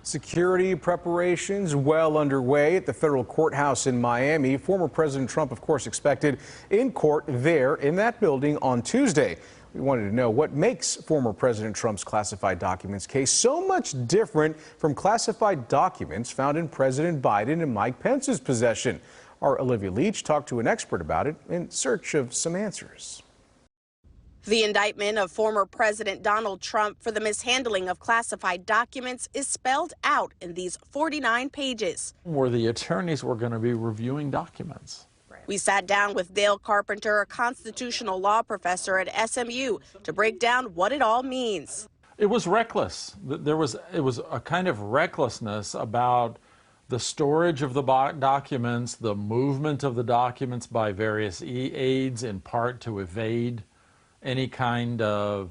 Security preparations well underway at the federal courthouse in Miami. Former President Trump, of course, expected in court there in that building on Tuesday. We wanted to know what makes former President Trump's classified documents case so much different from classified documents found in President Biden and Mike Pence's possession. Our Olivia Leach talked to an expert about it in search of some answers. The indictment of former President Donald Trump for the mishandling of classified documents is spelled out in these 49 pages. Where the attorneys were going to be reviewing documents. We sat down with Dale Carpenter, a constitutional law professor at SMU, to break down what it all means. It was reckless. It was a kind of recklessness about the storage of the documents, the movement of the documents by various aides, in part to evade any kind of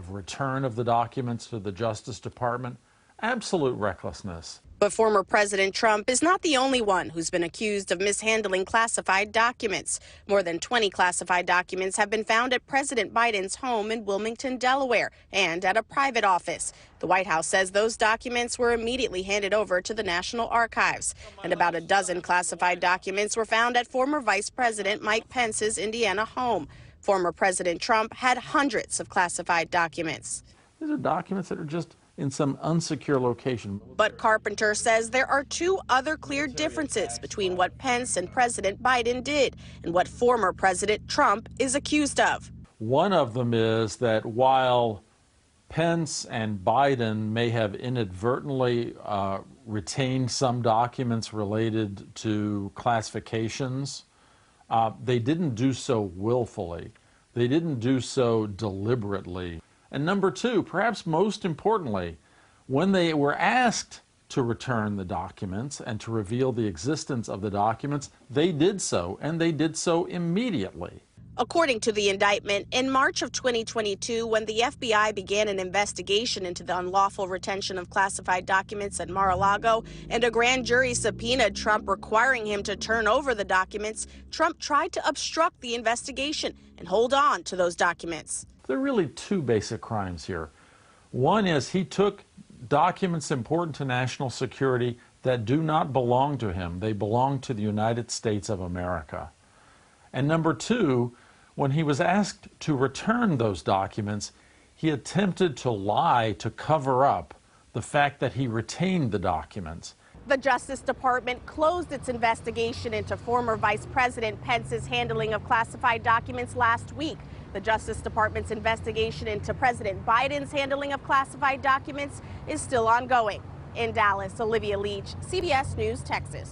return of the documents to the Justice Department. Absolute recklessness. But former President Trump is not the only one who's been accused of mishandling classified documents. More than 20 classified documents have been found at President Biden's home in Wilmington, Delaware, and at a private office. The White House says those documents were immediately handed over to the National Archives. And about a dozen classified documents were found at former Vice President Mike Pence's Indiana home. Former President Trump had hundreds of classified documents. These are documents that are just in some unsecure location. But Carpenter says there are two other clear differences between what Pence and President Biden did and what former President Trump is accused of. One of them is that while Pence and Biden may have inadvertently retained some documents related to classifications, they didn't do so willfully. They didn't do so deliberately. And number two, perhaps most importantly, when they were asked to return the documents and to reveal the existence of the documents, they did so, and they did so immediately. According to the indictment, in March of 2022, when the FBI began an investigation into the unlawful retention of classified documents at Mar-a-Lago and a grand jury subpoenaed Trump requiring him to turn over the documents, Trump tried to obstruct the investigation and hold on to those documents. There are really two basic crimes here. One is he took documents important to national security that do not belong to him. They belong to the United States of America. And number two, when he was asked to return those documents, he attempted to lie to cover up the fact that he retained the documents. The Justice Department closed its investigation into former Vice President Pence's handling of classified documents last week. The Justice Department's investigation into President Biden's handling of classified documents is still ongoing. In Dallas, Olivia Leach, CBS News, Texas.